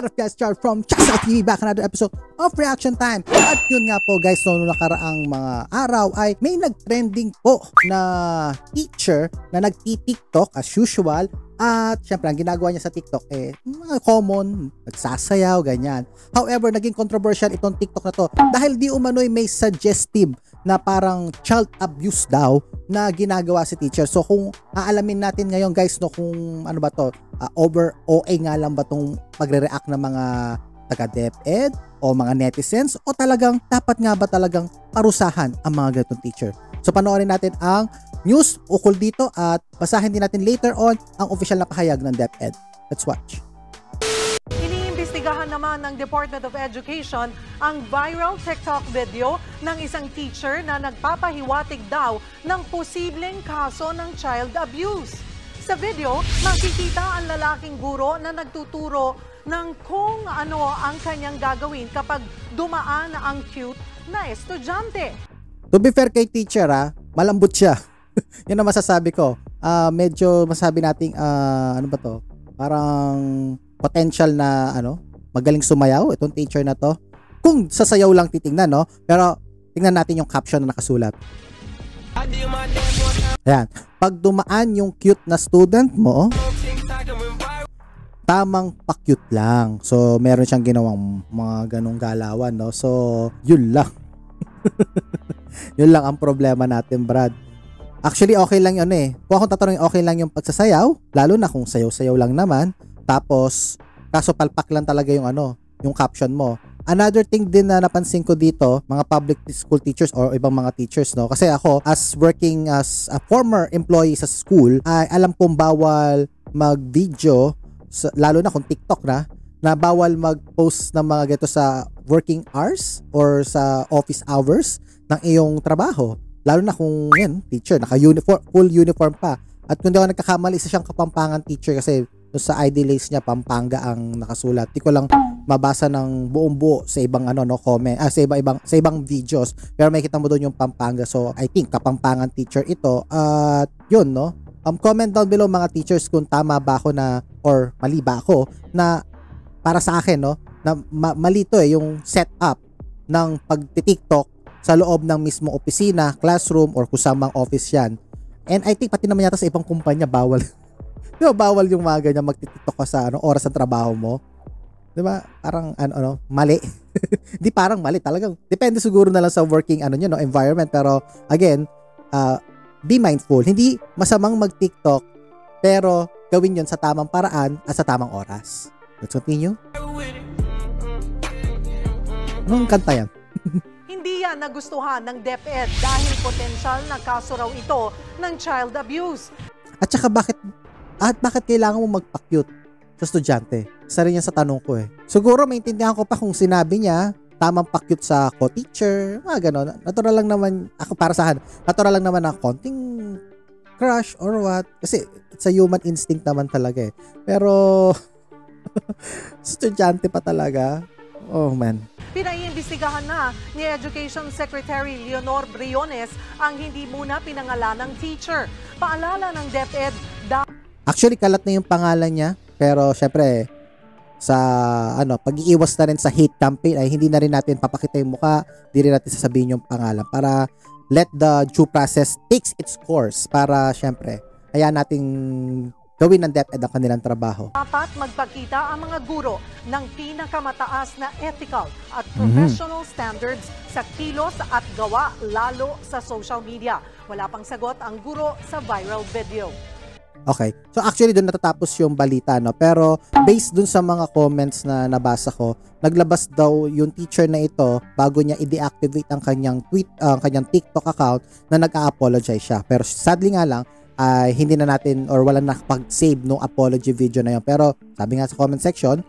What up guys, Char from Chasa TV, back another episode of Reaction Time. At yun nga po guys, noong nakaraang mga araw ay may nag-trending po na teacher na nagti-TikTok as usual. At syempre ang ginagawa niya sa TikTok mga common, nagsasayaw, ganyan. However, naging controversial itong TikTok na to dahil di umano'y may suggestive na parang child abuse daw na ginagawa si teacher. So kung aalamin natin ngayon guys, no, kung ano ba to, over OA nga lang ba tong pagre-react ng mga taga DepEd o mga netizens, o talagang dapat nga ba talagang parusahan ang mga ganitong teacher. So panoorin natin ang news ukol dito at basahin din natin later on ang official na pahayag ng DepEd. Let's watch. Iniimbestigahan naman ng Department of Education ang viral TikTok video ng isang teacher na nagpapahiwatig daw ng posibleng kaso ng child abuse. Sa video, makikita ang lalaking guro na nagtuturo ng kung ano ang kanyang gagawin kapag dumaan ang cute na estudyante. To be fair kay teacher, malambot siya. Yan ang masasabi ko. Medyo masabi nating ano ba to? Parang potential na magaling sumayaw itong teacher na to. Kung sa sayaw lang titingnan, no? Pero tingnan natin yung caption na nakasulat. Ayan. Pag dumaan yung cute na student mo, tamang pa-cute lang. So, meron siyang ginawang mga ganong galawan, no? So, yun lang. Yun lang ang problema natin, Brad. Actually, okay lang yun Kung akong tatanungin, okay lang yung pagsasayaw, lalo na kung sayaw-sayaw lang naman. Tapos, kaso palpak lang talaga yung yung caption mo. Another thing din na napansin ko dito, mga public school teachers or ibang mga teachers, no? Kasi ako, as working as a former employee sa school, ay alam kong bawal mag-video, lalo na kung TikTok na bawal mag-post ng mga ganito sa working hours or sa office hours ng iyong trabaho. Lalo na kung yan, teacher, naka-uniform, full uniform pa. At kung di ako nagkakamali, isa siyang Kapampangan teacher kasi sa ID lace niya, Pampanga ang nakasulat. Di ko lang mabasa ng buong buo sa ibang comment, sa ibang videos. Pero makikita mo doon yung Pampanga. So, I think Kapampangan teacher ito. At yun, no? Comment down below mga teachers kung tama ba ako or mali ba ako na para sa akin, no? Na mali to yung setup ng pag-TikTok sa loob ng mismo opisina, classroom, or kusamang office yan. And I think pati naman yata sa ibang kumpanya bawal. Di ba bawal yung mga ganyan mag-TikTok ka sa oras ng trabaho mo? Di ba? Parang mali. Di parang mali talagang. Depende siguro na lang sa working environment. Pero again, be mindful. Hindi masamang mag-TikTok pero gawin yon sa tamang paraan at sa tamang oras. Let's continue. Anong kanta yan? Hindi yan nagustuhan ng DepEd dahil potensyal na kaso raw ito ng child abuse. At saka bakit kailangan mo magpa-cute sa estudyante? Isa rin yan sa tanong ko Siguro maintindihan ko pa kung sinabi niya tamang pa-cute sa co-teacher, mga gano'n. Natural lang naman, ako para sa akin, natural lang naman na konting crush or what. Kasi it's a human instinct naman talaga Pero estudyante pa talaga. Oh man. Pinaiimbestigahan na ni Education Secretary Leonor Briones ang hindi muna pinangalan ng teacher. Paalala ng DepEd actually, kalat na yung pangalan niya. Pero, syempre, sa, pag-iiwas na rin sa hate campaign, ay hindi na rin natin papakita yung mukha, hindi rin natin sasabihin yung pangalan para let the due process takes its course para, syempre, hayaan nating gawin ng DepEd ang kanilang trabaho. Dapat magpakita ang mga guro ng pinakamataas na ethical at professional standards sa kilos at gawa, lalo sa social media. Wala pang sagot ang guro sa viral video. Okay. So actually doon natatapos yung balita pero based dun sa mga comments na nabasa ko, naglabas daw yung teacher na ito bago niya i-deactivate ang kanyang kanyang TikTok account na nag-a-apologize siya. Pero sadly nga lang hindi na natin or wala nakapag-save no apology video na yun. Pero sabi nga sa comment section,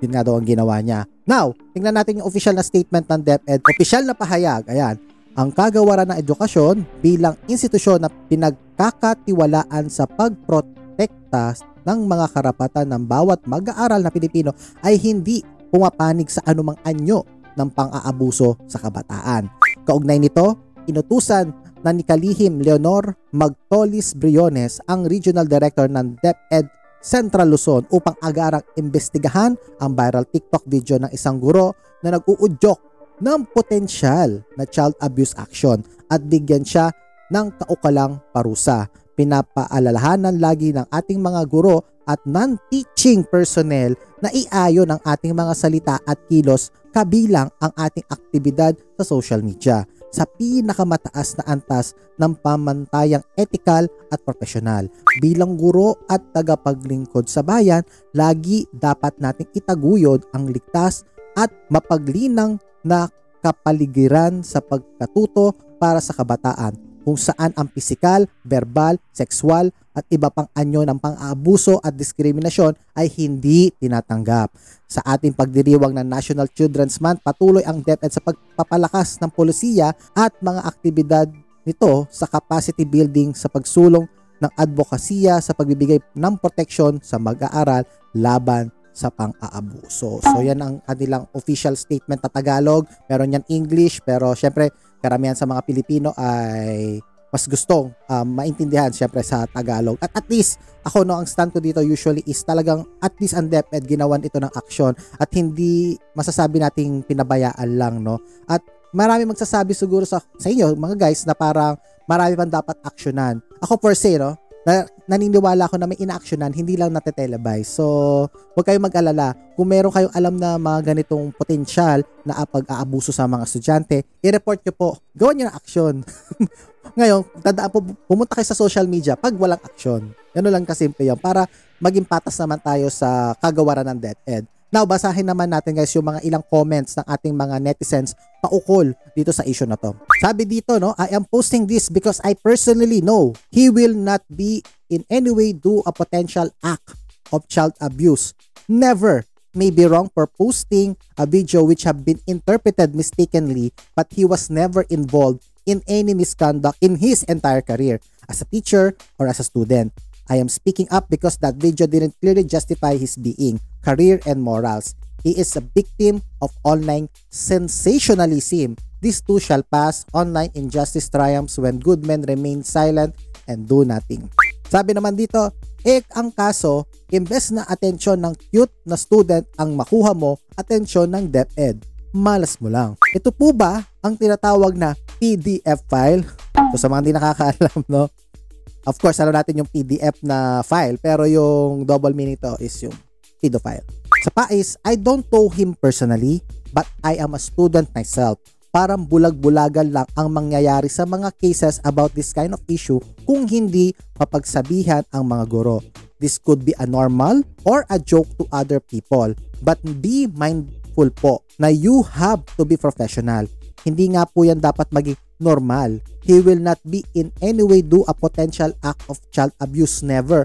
yun nga daw ang ginawa niya. Now, tingnan natin yung official na statement ng DepEd. Official na pahayag. Ayan. Ang kagawaran ng edukasyon bilang institusyon na pinagkakatiwalaan sa pagprotekta ng mga karapatan ng bawat mag-aaral na Pilipino ay hindi pumapanig sa anumang anyo ng pang-aabuso sa kabataan. Kaugnay nito, inutusan na ni Kalihim Leonor Magtolis Briones, ang Regional Director ng DepEd Central Luzon upang agarang imbestigahan ang viral TikTok video ng isang guro na nag-uudyok ng potensyal na child abuse action at bigyan siya ng kaukalang parusa. Pinapaalalahanan lagi ng ating mga guro at non-teaching personnel na iayon ang ating mga salita at kilos kabilang ang ating aktibidad sa social media sa pinakamataas na antas ng pamantayang etikal at profesional. Bilang guro at tagapaglingkod sa bayan, lagi dapat nating itaguyod ang ligtas at mapaglinang na kapaligiran sa pagkatuto para sa kabataan kung saan ang pisikal, verbal, sexual at iba pang anyo ng pang-aabuso at diskriminasyon ay hindi tinatanggap. Sa ating pagdiriwang ng National Children's Month, patuloy ang DepEd sa pagpapalakas ng polisiya at mga aktibidad nito sa capacity building sa pagsulong ng advokasya sa pagbibigay ng proteksyon sa mag-aaral laban sa pang-aabuso. So yan ang kanilang official statement na Tagalog. Meron yan English, pero syempre karamihan sa mga Pilipino ay mas gustong maintindihan syempre sa Tagalog. At least ako ang stand ko dito usually is talagang at least ang DepEd ginawan ito ng aksyon at hindi masasabi nating pinabayaan lang, no. At marami magsasabi siguro sa inyo mga guys na parang marami pang dapat aksyonan. Ako per se, no, naniniwala ako na may ina-actionan, hindi lang nate-televise. So, huwag kayong mag-alala. Kung meron kayong alam na mga ganitong potensyal na pag-aabuso sa mga estudyante, i-report nyo po. Gawin nyo ng aksyon. Ngayon, pumunta kayo sa social media pag walang aksyon. Ganun lang kasimple yan para maging patas naman tayo sa kagawaran ng DepEd. Now, basahin naman natin guys yung mga ilang comments ng ating mga netizens paukol dito sa issue na to. Sabi dito, no, I am posting this because I personally know he will not be in any way do a potential act of child abuse. Never may be wrong for posting a video which have been interpreted mistakenly, but he was never involved in any misconduct in his entire career as a teacher or as a student. I am speaking up because that video didn't clearly justify his being, career, and morals. He is a victim of online sensationalism. This too shall pass. Online injustice triumphs when good men remain silent and do nothing. Sabi naman dito, ang kaso, imbes na atensyon ng cute na student ang makuha mo, atensyon ng DepEd. Malas mo lang. Ito po ba ang tinatawag na PDF file? So sa mga hindi nakakaalam, no? Of course, alam natin yung PDF na file, pero yung double meaning to is yung pedophile. Sa PAIS, I don't know him personally, but I am a student myself. Parang bulag-bulagan lang ang mangyayari sa mga cases about this kind of issue kung hindi mapagsabihan ang mga guro. This could be a normal or a joke to other people, but be mindful po na you have to be professional. Hindi nga po yan dapat maging normal. He will not be in any way do a potential act of child abuse. Never.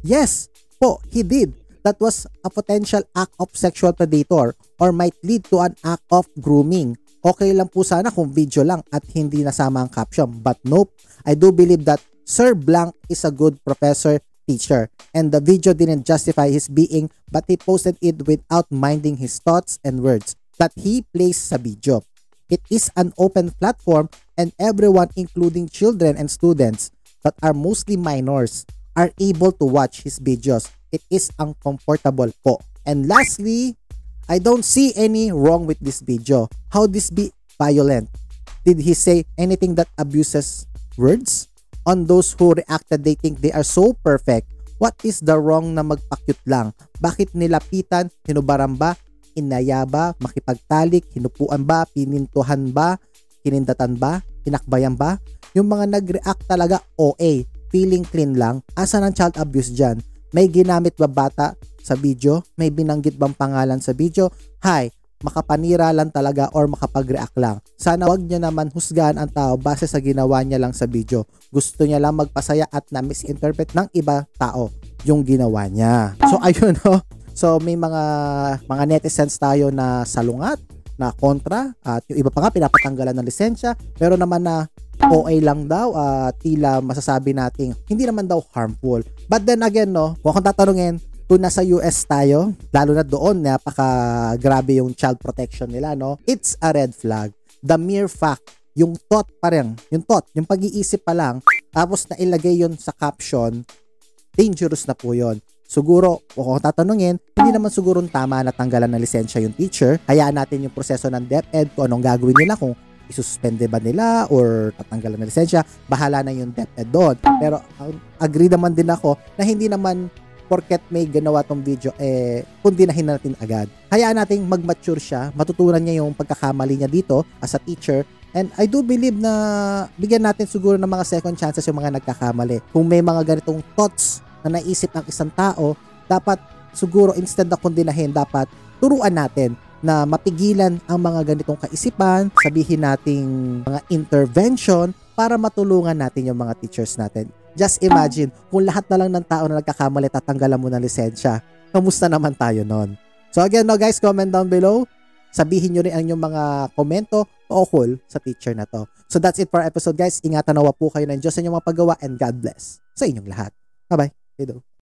Yes po, he did. That was a potential act of sexual predator or might lead to an act of grooming. Okay lang po sana kung video lang at hindi nasama ang caption. But nope, I do believe that Sir Blank is a good professor, teacher, and the video didn't justify his being, but he posted it without minding his thoughts and words that he placed sa video. It is an open platform and everyone, including children and students that are mostly minors, are able to watch his videos. It is uncomfortable po. And lastly, I don't see any wrong with this video. How this be violent? Did he say anything that abuses words? On those who reacted, they think they are so perfect. What is the wrong na magpakyut lang? Bakit nilapitan, hinubaran ba, inaya ba, makipagtalik, hinupuan ba, pinintuhan ba, kinindatan ba, tinakbayan ba? Yung mga nag-react talaga OA, feeling clean lang. Asan ang child abuse dyan? May ginamit ba bata sa video? May binanggit bang pangalan sa video? Hi, makapanira lang talaga or makapag-react lang. Sana wag niya naman husgahan ang tao base sa ginawa niya lang sa video. Gusto niya lang magpasaya at na-misinterpret ng iba tao yung ginawa niya. So ayun, no? So may mga netizens tayo na salungat, na kontra, at yung iba pa nga pinapatanggalan ng lisensya, pero naman na OA lang daw, tila masasabi nating hindi naman daw harmful. But then again, no, kung akong tatanungin, kung nasa US tayo, lalo na doon, napaka-grabe yung child protection nila, no, it's a red flag. The mere fact, yung thought pa rin, yung pag-iisip pa lang, tapos nailagay yun sa caption, dangerous na po yun. Siguro, kung tatanungin, hindi naman siguro tama na tanggalan ng lisensya yung teacher. Hayaan natin yung proseso ng DepEd kung anong gagawin nila, kung isususpende ba nila or tatanggalan ng lisensya. Bahala na yung DepEd doon. Pero agree naman din ako na hindi naman porket may ginawa tong video, kundinahin natin agad. Hayaan nating mag-mature siya, matutunan niya yung pagkakamali niya dito as a teacher. And I do believe na bigyan natin siguro ng mga second chances yung mga nagkakamali. Kung may mga ganitong thoughts na naisip ng isang tao, dapat siguro instead na kundinahin, dapat turuan natin na mapigilan ang mga ganitong kaisipan, sabihin nating mga intervention para matulungan natin yung mga teachers natin. Just imagine, kung lahat na lang ng tao na nagkakamali tatanggalan mo ng lisensya, kamusta naman tayo nun? So again, no guys, comment down below. Sabihin nyo rin ang inyong mga komento o call sa teacher na to. So that's it for our episode guys. Ingatan nawa po kayo ng Diyos sa inyong mga paggawa and God bless sa inyong lahat. Bye-bye.